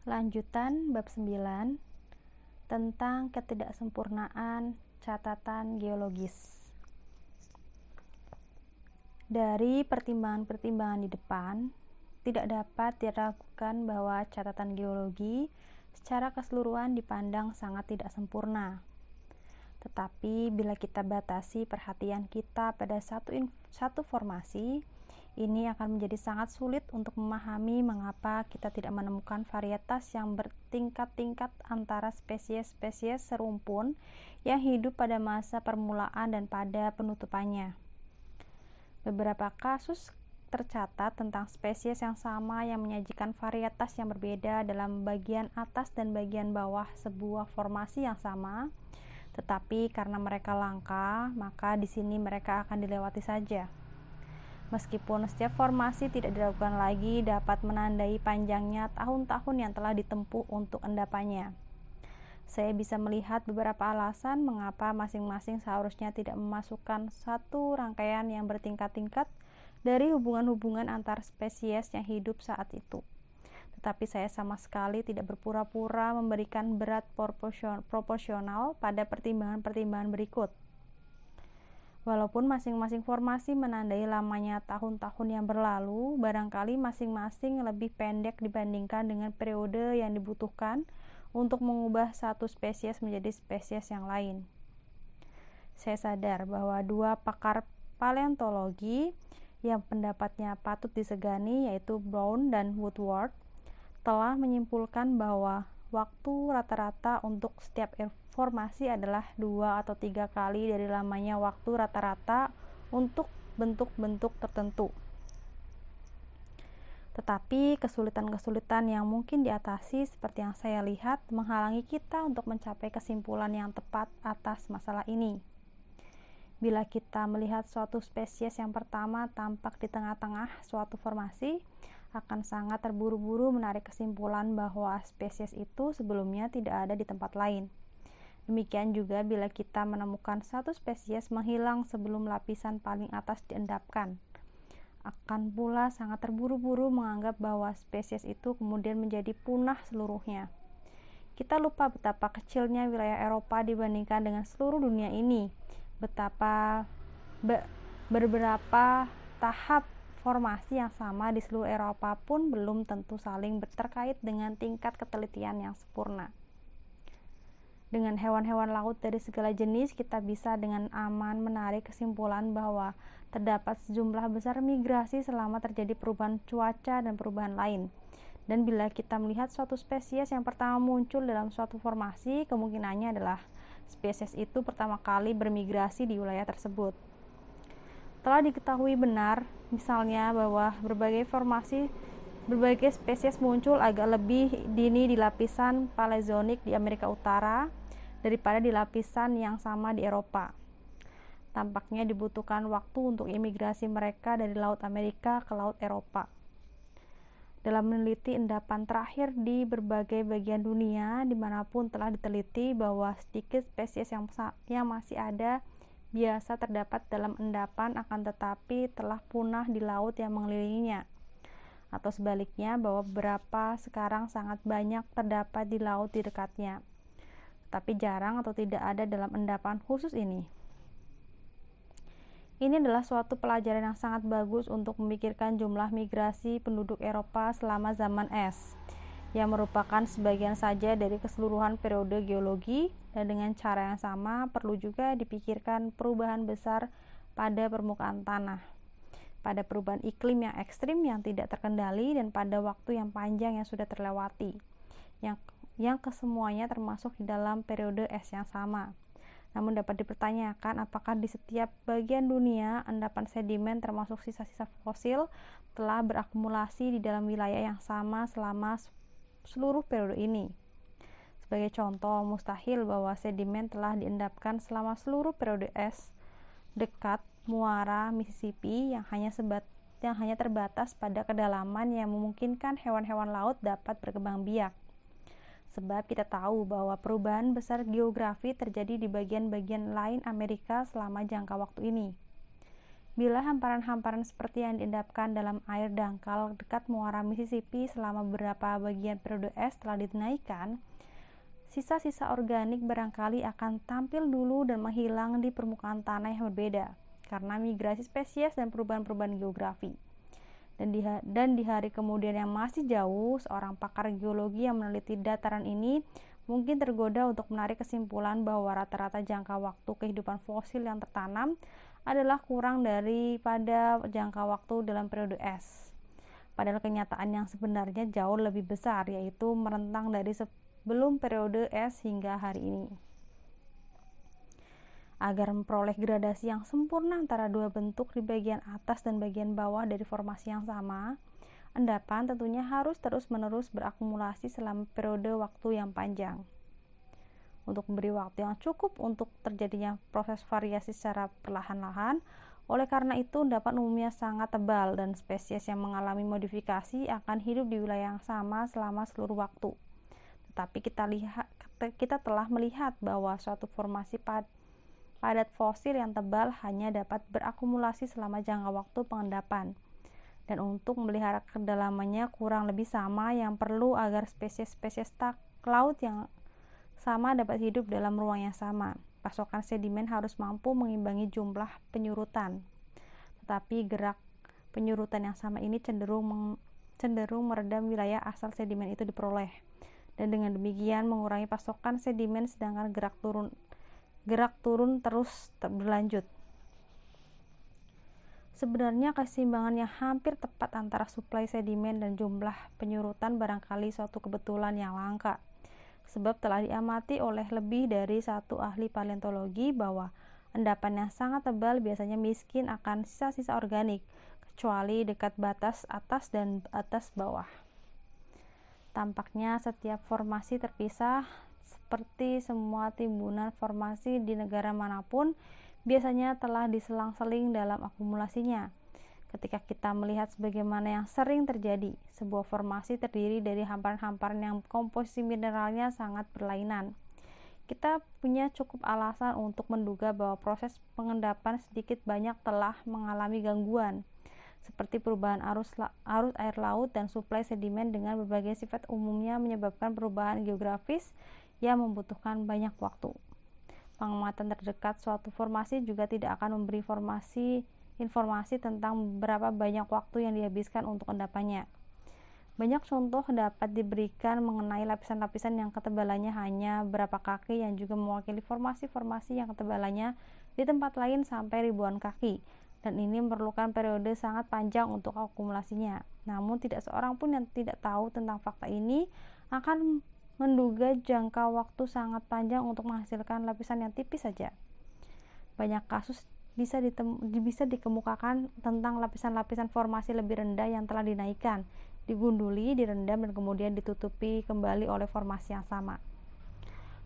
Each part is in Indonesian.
Lanjutan bab 9 tentang ketidaksempurnaan catatan geologis. Dari pertimbangan-pertimbangan di depan, tidak dapat diragukan bahwa catatan geologi secara keseluruhan dipandang sangat tidak sempurna. Tetapi bila kita batasi perhatian kita pada satu formasi, ini akan menjadi sangat sulit untuk memahami mengapa kita tidak menemukan varietas yang bertingkat-tingkat antara spesies-spesies serumpun yang hidup pada masa permulaan dan pada penutupannya. Beberapa kasus tercatat tentang spesies yang sama yang menyajikan varietas yang berbeda dalam bagian atas dan bagian bawah sebuah formasi yang sama, tetapi karena mereka langka, maka di sini mereka akan dilewati saja. Meskipun setiap formasi tidak diragukan lagi dapat menandai panjangnya tahun-tahun yang telah ditempuh untuk endapannya. Saya bisa melihat beberapa alasan mengapa masing-masing seharusnya tidak memasukkan satu rangkaian yang bertingkat-tingkat dari hubungan-hubungan antar spesies yang hidup saat itu. Tetapi saya sama sekali tidak berpura-pura memberikan berat proporsional pada pertimbangan-pertimbangan berikut. Walaupun masing-masing formasi menandai lamanya tahun-tahun yang berlalu, barangkali masing-masing lebih pendek dibandingkan dengan periode yang dibutuhkan untuk mengubah satu spesies menjadi spesies yang lain. Saya sadar bahwa dua pakar paleontologi yang pendapatnya patut disegani, yaitu Brown dan Woodward, telah menyimpulkan bahwa waktu rata-rata untuk setiap formasi adalah 2 atau 3 kali dari lamanya waktu rata-rata untuk bentuk-bentuk tertentu. Tetapi kesulitan-kesulitan yang mungkin diatasi seperti yang saya lihat menghalangi kita untuk mencapai kesimpulan yang tepat atas masalah ini. Bila kita melihat suatu spesies yang pertama tampak di tengah-tengah suatu formasi, akan sangat terburu-buru menarik kesimpulan bahwa spesies itu sebelumnya tidak ada di tempat lain. Demikian juga bila kita menemukan satu spesies menghilang sebelum lapisan paling atas diendapkan. Akan pula sangat terburu-buru menganggap bahwa spesies itu kemudian menjadi punah seluruhnya. Kita lupa betapa kecilnya wilayah Eropa dibandingkan dengan seluruh dunia ini. Betapa beberapa tahap formasi yang sama di seluruh Eropa pun belum tentu saling terkait dengan tingkat ketelitian yang sempurna. Dengan hewan-hewan laut dari segala jenis, kita bisa dengan aman menarik kesimpulan bahwa terdapat sejumlah besar migrasi selama terjadi perubahan cuaca dan perubahan lain. Dan bila kita melihat suatu spesies yang pertama muncul dalam suatu formasi, kemungkinannya adalah spesies itu pertama kali bermigrasi di wilayah tersebut. Telah diketahui benar, misalnya bahwa berbagai spesies muncul agak lebih dini di lapisan Paleozoik di Amerika Utara daripada di lapisan yang sama di Eropa. Tampaknya dibutuhkan waktu untuk imigrasi mereka dari Laut Amerika ke Laut Eropa. Dalam meneliti endapan terakhir di berbagai bagian dunia, dimanapun telah diteliti bahwa sedikit spesies yang masih ada biasa terdapat dalam endapan akan tetapi telah punah di laut yang mengelilinginya. Atau sebaliknya, bahwa beberapa sekarang sangat banyak terdapat di laut di dekatnya, tapi jarang atau tidak ada dalam endapan khusus ini. Ini adalah suatu pelajaran yang sangat bagus untuk memikirkan jumlah migrasi penduduk Eropa selama zaman es, yang merupakan sebagian saja dari keseluruhan periode geologi, dan dengan cara yang sama perlu juga dipikirkan perubahan besar pada permukaan tanah, pada perubahan iklim yang ekstrim yang tidak terkendali, dan pada waktu yang panjang yang sudah terlewati, yang kesemuanya termasuk di dalam periode es yang sama. Namun dapat dipertanyakan apakah di setiap bagian dunia endapan sedimen termasuk sisa-sisa fosil telah berakumulasi di dalam wilayah yang sama selama seluruh periode ini. Sebagai contoh, mustahil bahwa sedimen telah diendapkan selama seluruh periode es dekat muara Mississippi yang hanya terbatas pada kedalaman yang memungkinkan hewan-hewan laut dapat berkembang biak. Sebab kita tahu bahwa perubahan besar geografi terjadi di bagian-bagian lain Amerika selama jangka waktu ini. Bila hamparan-hamparan seperti yang diendapkan dalam air dangkal dekat muara Mississippi selama beberapa bagian periode es telah dinaikkan, sisa-sisa organik barangkali akan tampil dulu dan menghilang di permukaan tanah yang berbeda karena migrasi spesies dan perubahan-perubahan geografi. Dan di hari kemudian yang masih jauh, seorang pakar geologi yang meneliti dataran ini mungkin tergoda untuk menarik kesimpulan bahwa rata-rata jangka waktu kehidupan fosil yang tertanam adalah kurang daripada jangka waktu dalam periode es. Padahal kenyataan yang sebenarnya jauh lebih besar, yaitu merentang dari sebelum periode es hingga hari ini. Agar memperoleh gradasi yang sempurna antara dua bentuk di bagian atas dan bagian bawah dari formasi yang sama, endapan tentunya harus terus-menerus berakumulasi selama periode waktu yang panjang. Untuk memberi waktu yang cukup untuk terjadinya proses variasi secara perlahan-lahan, oleh karena itu endapan umumnya sangat tebal dan spesies yang mengalami modifikasi akan hidup di wilayah yang sama selama seluruh waktu. Tetapi kita telah melihat bahwa suatu formasi padat fosil yang tebal hanya dapat berakumulasi selama jangka waktu pengendapan. Dan untuk memelihara kedalamannya kurang lebih sama yang perlu agar spesies-spesies laut yang sama dapat hidup dalam ruang yang sama. Pasokan sedimen harus mampu mengimbangi jumlah penyurutan. Tetapi gerak penyurutan yang sama ini cenderung meredam wilayah asal sedimen itu diperoleh. Dan dengan demikian mengurangi pasokan sedimen sedangkan gerak turun terus berlanjut. Sebenarnya keseimbangan yang hampir tepat antara suplai sedimen dan jumlah penyurutan barangkali suatu kebetulan yang langka. Sebab telah diamati oleh lebih dari satu ahli paleontologi bahwa endapan yang sangat tebal biasanya miskin akan sisa-sisa organik, kecuali dekat batas atas dan batas bawah. Tampaknya setiap formasi terpisah, seperti semua timbunan formasi di negara manapun, biasanya telah diselang-seling dalam akumulasinya. Ketika kita melihat sebagaimana yang sering terjadi, sebuah formasi terdiri dari hamparan-hamparan yang komposisi mineralnya sangat berlainan. Kita punya cukup alasan untuk menduga bahwa proses pengendapan sedikit banyak telah mengalami gangguan, seperti perubahan arus air laut dan suplai sedimen dengan berbagai sifat umumnya menyebabkan perubahan geografis yang membutuhkan banyak waktu. Pengamatan terdekat suatu formasi juga tidak akan memberi informasi tentang berapa banyak waktu yang dihabiskan untuk endapannya. Banyak contoh dapat diberikan mengenai lapisan-lapisan yang ketebalannya hanya berapa kaki yang juga mewakili formasi-formasi yang ketebalannya di tempat lain sampai ribuan kaki, dan ini memerlukan periode sangat panjang untuk akumulasinya. Namun tidak seorang pun yang tidak tahu tentang fakta ini akan menduga jangka waktu sangat panjang untuk menghasilkan lapisan yang tipis saja. Banyak kasus bisa dikemukakan tentang lapisan-lapisan formasi lebih rendah yang telah dinaikkan, digunduli, direndam, dan kemudian ditutupi kembali oleh formasi yang sama.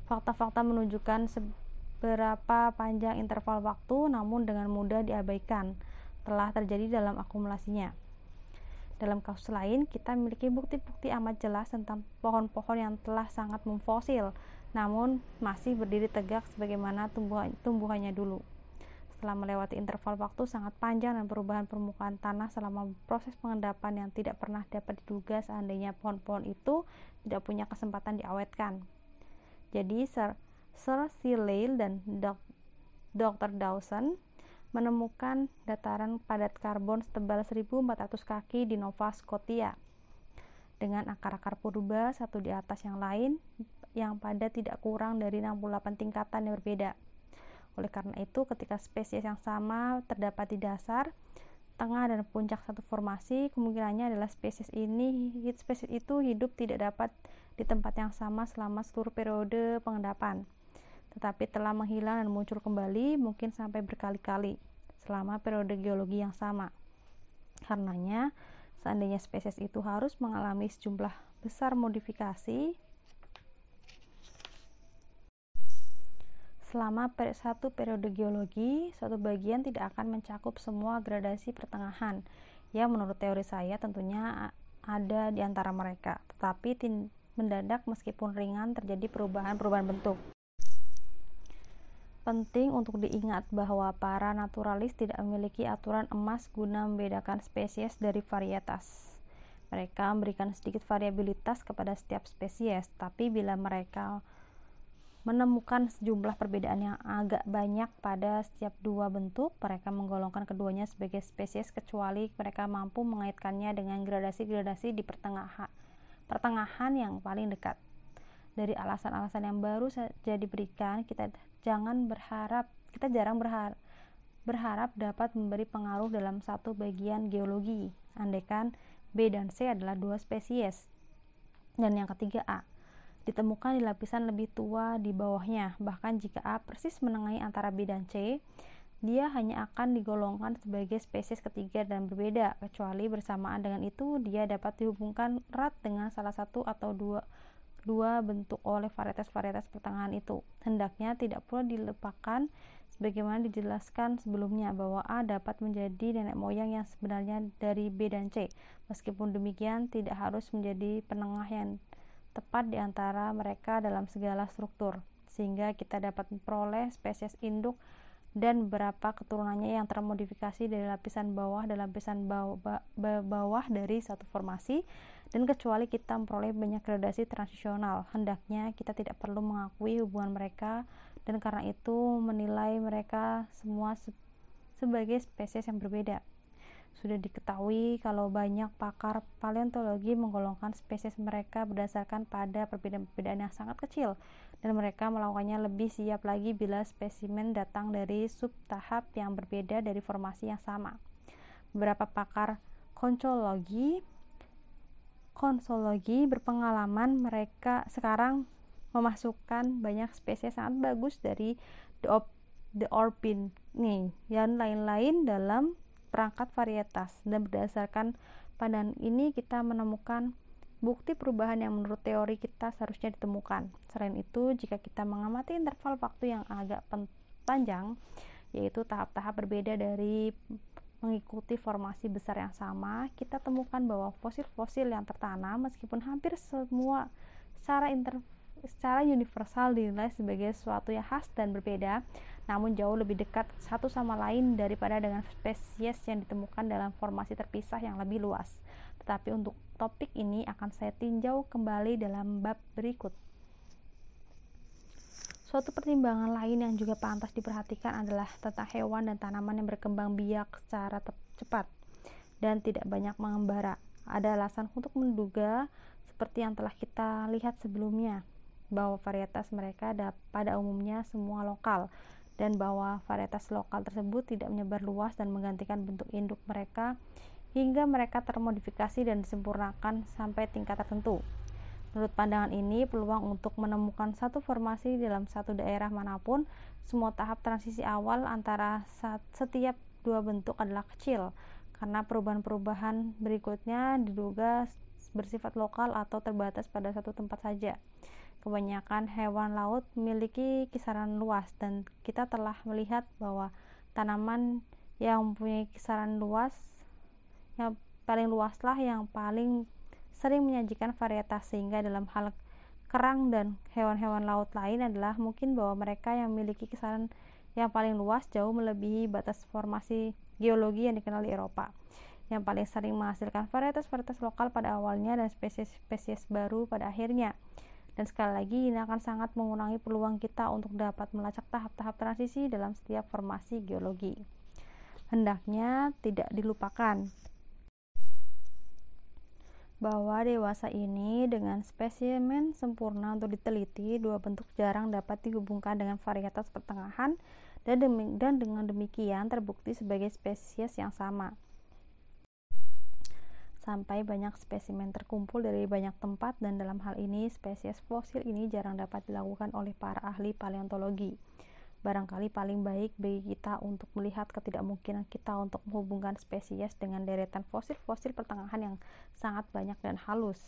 Fakta-fakta menunjukkan seberapa panjang interval waktu, namun dengan mudah diabaikan, telah terjadi dalam akumulasinya. Dalam kasus lain, kita memiliki bukti-bukti amat jelas tentang pohon-pohon yang telah sangat memfosil, namun masih berdiri tegak sebagaimana tumbuhannya dulu. Setelah melewati interval waktu sangat panjang dan perubahan permukaan tanah selama proses pengendapan yang tidak pernah dapat diduga seandainya pohon-pohon itu tidak punya kesempatan diawetkan. Jadi Sir C. Lyell dan Dr. Dawson menemukan dataran padat karbon setebal 1.400 kaki di Nova Scotia dengan akar-akar purba satu di atas yang lain yang pada tidak kurang dari 68 tingkatan yang berbeda. Oleh karena itu, ketika spesies yang sama terdapat di dasar, tengah, dan puncak satu formasi, kemungkinannya adalah spesies itu hidup tidak dapat di tempat yang sama selama seluruh periode pengendapan, tetapi telah menghilang dan muncul kembali, mungkin sampai berkali-kali, selama periode geologi yang sama. Karenanya, seandainya spesies itu harus mengalami sejumlah besar modifikasi selama satu periode geologi, suatu bagian tidak akan mencakup semua gradasi pertengahan yang menurut teori saya tentunya ada di antara mereka, tetapi mendadak meskipun ringan terjadi perubahan bentuk. Penting untuk diingat bahwa para naturalis tidak memiliki aturan emas guna membedakan spesies dari varietas. Mereka memberikan sedikit variabilitas kepada setiap spesies, tapi bila mereka menemukan sejumlah perbedaan yang agak banyak pada setiap dua bentuk, mereka menggolongkan keduanya sebagai spesies kecuali mereka mampu mengaitkannya dengan gradasi-gradasi di pertengahan yang paling dekat. Dari alasan-alasan yang baru saja diberikan, kita jarang berharap dapat memberi pengaruh dalam satu bagian geologi, andaikan B dan C adalah dua spesies, dan yang ketiga A ditemukan di lapisan lebih tua di bawahnya. Bahkan jika A persis menengahi antara B dan C, dia hanya akan digolongkan sebagai spesies ketiga dan berbeda, kecuali bersamaan dengan itu dia dapat dihubungkan erat dengan salah satu atau dua bentuk oleh varietas-varietas pertengahan itu. Hendaknya tidak pula dilupakan sebagaimana dijelaskan sebelumnya bahwa A dapat menjadi nenek moyang yang sebenarnya dari B dan C. Meskipun demikian, tidak harus menjadi penengah yang tepat di antara mereka dalam segala struktur, sehingga kita dapat memperoleh spesies induk dan beberapa keturunannya yang termodifikasi dari lapisan bawah dan lapisan bawah dari satu formasi. Dan kecuali kita memperoleh banyak gradasi transisional, hendaknya kita tidak perlu mengakui hubungan mereka, dan karena itu menilai mereka semua sebagai spesies yang berbeda. Sudah diketahui kalau banyak pakar paleontologi menggolongkan spesies mereka berdasarkan pada perbedaan-perbedaan yang sangat kecil, dan mereka melakukannya lebih siap lagi bila spesimen datang dari subtahap yang berbeda dari formasi yang sama. Beberapa pakar konsologi berpengalaman mereka sekarang memasukkan banyak spesies sangat bagus dari The Orpington dan lain-lain dalam perangkat varietas, dan berdasarkan pandangan ini kita menemukan bukti perubahan yang menurut teori kita seharusnya ditemukan. Selain itu, jika kita mengamati interval waktu yang agak panjang, yaitu tahap-tahap berbeda dari mengikuti formasi besar yang sama, kita temukan bahwa fosil-fosil yang tertanam meskipun hampir semua secara universal dinilai sebagai sesuatu yang khas dan berbeda, namun jauh lebih dekat satu sama lain daripada dengan spesies yang ditemukan dalam formasi terpisah yang lebih luas. Tetapi untuk topik ini akan saya tinjau kembali dalam bab berikut. Suatu pertimbangan lain yang juga pantas diperhatikan adalah tentang hewan dan tanaman yang berkembang biak secara cepat dan tidak banyak mengembara. Ada alasan untuk menduga, seperti yang telah kita lihat sebelumnya, bahwa varietas mereka pada umumnya semua lokal, dan bahwa varietas lokal tersebut tidak menyebar luas dan menggantikan bentuk induk mereka hingga mereka termodifikasi dan disempurnakan sampai tingkat tertentu. Menurut pandangan ini, peluang untuk menemukan satu formasi dalam satu daerah manapun, semua tahap transisi awal antara setiap dua bentuk adalah kecil, karena perubahan-perubahan berikutnya diduga bersifat lokal atau terbatas pada satu tempat saja. Kebanyakan hewan laut memiliki kisaran luas, dan kita telah melihat bahwa tanaman yang mempunyai kisaran luas yang paling luaslah yang paling sering menyajikan varietas, sehingga dalam hal kerang dan hewan-hewan laut lain adalah mungkin bahwa mereka yang memiliki kisaran yang paling luas jauh melebihi batas formasi geologi yang dikenal di Eropa, yang paling sering menghasilkan varietas-varietas lokal pada awalnya dan spesies-spesies baru pada akhirnya. Dan sekali lagi, ini akan sangat mengurangi peluang kita untuk dapat melacak tahap-tahap transisi dalam setiap formasi geologi. Hendaknya tidak dilupakan bahwa dewasa ini dengan spesimen sempurna untuk diteliti, dua bentuk jarang dapat dihubungkan dengan varietas pertengahan, dan dengan demikian terbukti sebagai spesies yang sama. Sampai banyak spesimen terkumpul dari banyak tempat, dan dalam hal ini spesies fosil ini jarang dapat dilakukan oleh para ahli paleontologi. Barangkali paling baik bagi kita untuk melihat ketidakmungkinan kita untuk menghubungkan spesies dengan deretan fosil-fosil pertengahan yang sangat banyak dan halus,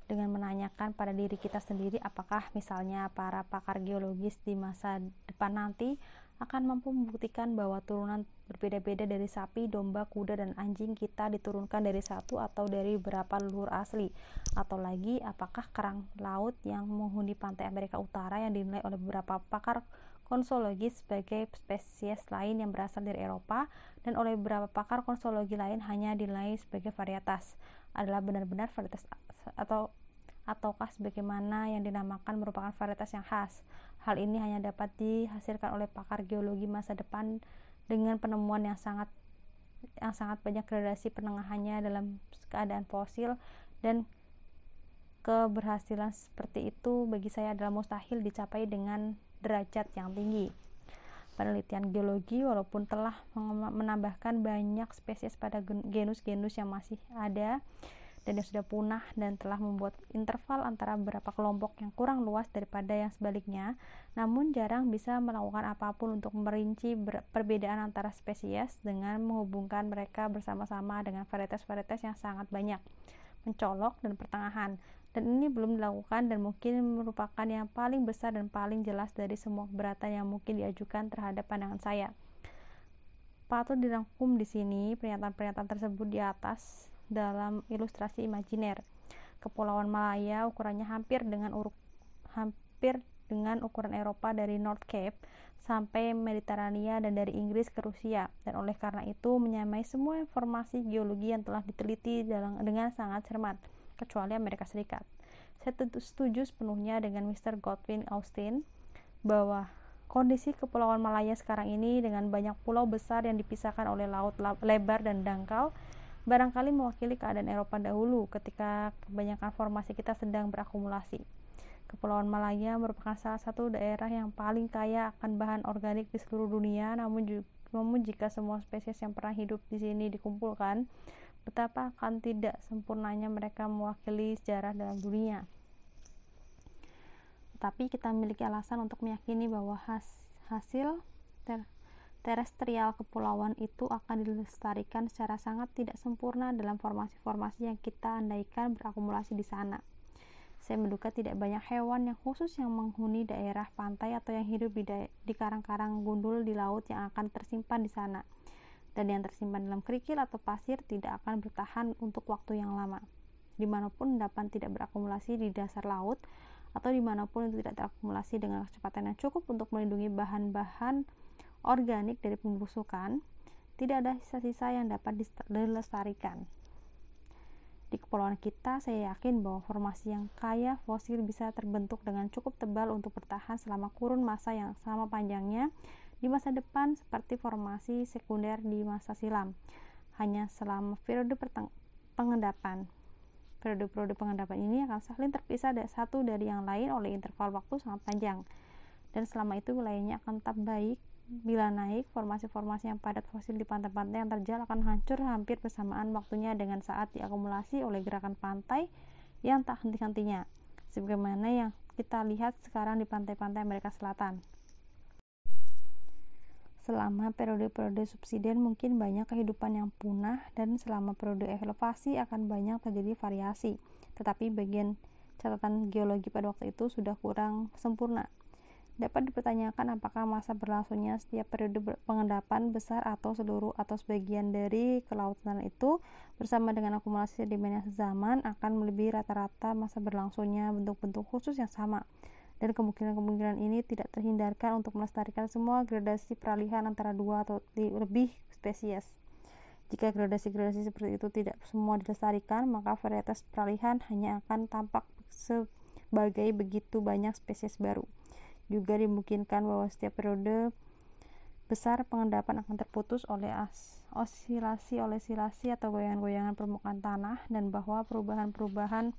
dengan menanyakan pada diri kita sendiri apakah misalnya para pakar geologis di masa depan nanti akan mampu membuktikan bahwa turunan berbeda-beda dari sapi, domba, kuda, dan anjing kita diturunkan dari satu atau dari beberapa leluhur asli. Atau lagi, apakah kerang laut yang menghuni pantai Amerika Utara yang dinilai oleh beberapa pakar konsologi sebagai spesies lain yang berasal dari Eropa dan oleh beberapa pakar konsologi lain hanya dinilai sebagai varietas adalah benar-benar varietas ataukah sebagaimana yang dinamakan merupakan varietas yang khas. Hal ini hanya dapat dihasilkan oleh pakar geologi masa depan dengan penemuan yang sangat banyak gradasi penengahannya dalam keadaan fosil, dan keberhasilan seperti itu bagi saya adalah mustahil dicapai dengan derajat yang tinggi. Penelitian geologi walaupun telah menambahkan banyak spesies pada genus-genus yang masih ada dan yang sudah punah dan telah membuat interval antara beberapa kelompok yang kurang luas daripada yang sebaliknya, namun jarang bisa melakukan apapun untuk merinci perbedaan antara spesies dengan menghubungkan mereka bersama-sama dengan varietas-varietas yang sangat banyak, mencolok, dan pertengahan. Dan ini belum dilakukan dan mungkin merupakan yang paling besar dan paling jelas dari semua keberatan yang mungkin diajukan terhadap pandangan saya. Patut dirangkum di sini pernyataan-pernyataan tersebut di atas dalam ilustrasi imajiner. Kepulauan Malaya ukurannya hampir dengan ukuran Eropa dari North Cape sampai Mediterania dan dari Inggris ke Rusia, dan oleh karena itu menyamai semua informasi geologi yang telah diteliti dengan sangat cermat, kecuali Amerika Serikat. Saya setuju sepenuhnya dengan Mr. Godwin Austen bahwa kondisi Kepulauan Malaya sekarang ini dengan banyak pulau besar yang dipisahkan oleh laut lebar dan dangkal barangkali mewakili keadaan Eropa dahulu ketika kebanyakan formasi kita sedang berakumulasi. Kepulauan Malaya merupakan salah satu daerah yang paling kaya akan bahan organik di seluruh dunia, namun jika semua spesies yang pernah hidup di sini dikumpulkan, betapa akan tidak sempurnanya mereka mewakili sejarah dalam dunia. Tetapi kita memiliki alasan untuk meyakini bahwa hasil terestrial kepulauan itu akan dilestarikan secara sangat tidak sempurna dalam formasi-formasi yang kita andaikan berakumulasi di sana. Saya menduga tidak banyak hewan yang khusus yang menghuni daerah pantai atau yang hidup di karang-karang gundul di laut yang akan tersimpan di sana, dan yang tersimpan dalam kerikil atau pasir tidak akan bertahan untuk waktu yang lama. Dimanapun endapan tidak berakumulasi di dasar laut, atau dimanapun itu tidak terakumulasi dengan kecepatan yang cukup untuk melindungi bahan-bahan organik dari pembusukan, tidak ada sisa-sisa yang dapat dilestarikan. Di kepulauan kita, saya yakin bahwa formasi yang kaya fosil bisa terbentuk dengan cukup tebal untuk bertahan selama kurun masa yang sama panjangnya di masa depan seperti formasi sekunder di masa silam, hanya selama periode pengendapan. Periode-periode pengendapan ini akan saling terpisah satu dari yang lain oleh interval waktu sangat panjang, dan selama itu wilayahnya akan tetap baik. Bila naik, formasi-formasi yang padat fosil di pantai-pantai yang terjal akan hancur hampir bersamaan waktunya dengan saat diakumulasi oleh gerakan pantai yang tak henti-hentinya, sebagaimana yang kita lihat sekarang di pantai-pantai Amerika Selatan. Selama periode-periode subsiden mungkin banyak kehidupan yang punah, dan selama periode elevasi akan banyak terjadi variasi, tetapi bagian catatan geologi pada waktu itu sudah kurang sempurna. Dapat dipertanyakan apakah masa berlangsungnya setiap periode pengendapan besar atau seluruh atau sebagian dari kelautan itu bersama dengan akumulasi sedimen yang sezaman akan melebihi rata-rata masa berlangsungnya bentuk-bentuk khusus yang sama, dan kemungkinan-kemungkinan ini tidak terhindarkan untuk melestarikan semua gradasi peralihan antara dua atau lebih spesies. Jika gradasi-gradasi seperti itu tidak semua dilestarikan, maka varietas peralihan hanya akan tampak sebagai begitu banyak spesies baru. Juga dimungkinkan bahwa setiap periode besar pengendapan akan terputus oleh osilasi atau goyangan-goyangan permukaan tanah, dan bahwa perubahan-perubahan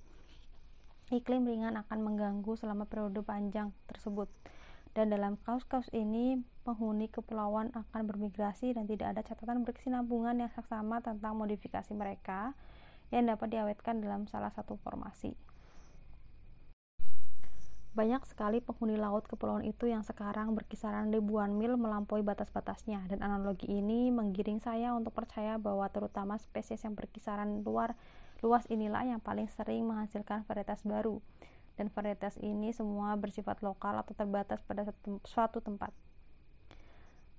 iklim ringan akan mengganggu selama periode panjang tersebut. Dan dalam kasus-kasus ini, penghuni kepulauan akan bermigrasi dan tidak ada catatan berkesinambungan yang saksama tentang modifikasi mereka yang dapat diawetkan dalam salah satu formasi. Banyak sekali penghuni laut kepulauan itu yang sekarang berkisaran ribuan mil melampaui batas-batasnya, dan analogi ini menggiring saya untuk percaya bahwa terutama spesies yang berkisaran luas inilah yang paling sering menghasilkan varietas baru, dan varietas ini semua bersifat lokal atau terbatas pada suatu tempat.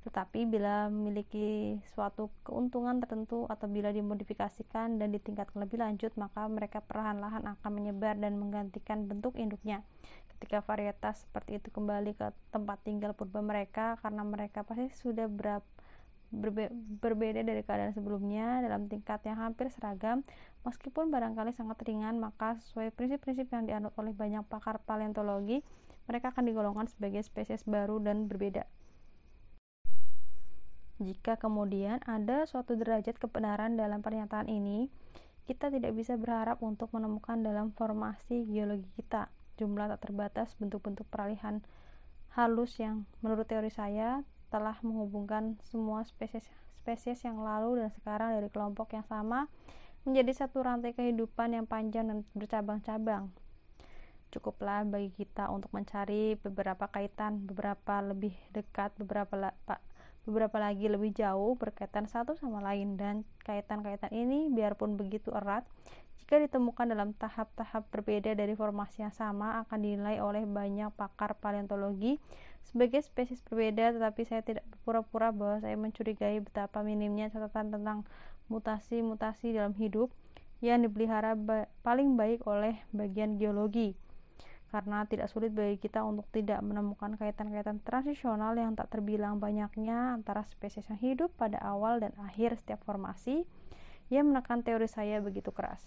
Tetapi bila memiliki suatu keuntungan tertentu atau bila dimodifikasikan dan ditingkatkan lebih lanjut, maka mereka perlahan-lahan akan menyebar dan menggantikan bentuk induknya. Ketika varietas seperti itu kembali ke tempat tinggal purba mereka, karena mereka pasti sudah berbeda dari keadaan sebelumnya dalam tingkat yang hampir seragam, meskipun barangkali sangat ringan, maka sesuai prinsip-prinsip yang dianut oleh banyak pakar paleontologi, mereka akan digolongkan sebagai spesies baru dan berbeda. Jika kemudian ada suatu derajat kebenaran dalam pernyataan ini, kita tidak bisa berharap untuk menemukan dalam formasi geologi kita jumlah tak terbatas bentuk-bentuk peralihan halus yang menurut teori saya telah menghubungkan semua spesies yang lalu dan sekarang dari kelompok yang sama menjadi satu rantai kehidupan yang panjang dan bercabang-cabang. Cukuplah bagi kita untuk mencari beberapa kaitan, beberapa lebih dekat, beberapa lagi lebih jauh berkaitan satu sama lain, dan kaitan-kaitan ini biarpun begitu erat, jika ditemukan dalam tahap-tahap berbeda dari formasi yang sama, akan dinilai oleh banyak pakar paleontologi sebagai spesies berbeda. Tetapi saya tidak berpura-pura bahwa saya mencurigai betapa minimnya catatan tentang mutasi-mutasi dalam hidup yang dipelihara paling baik oleh bagian geologi, karena tidak sulit bagi kita untuk tidak menemukan kaitan-kaitan transisional yang tak terbilang banyaknya antara spesies yang hidup pada awal dan akhir setiap formasi, yang menekan teori saya begitu keras.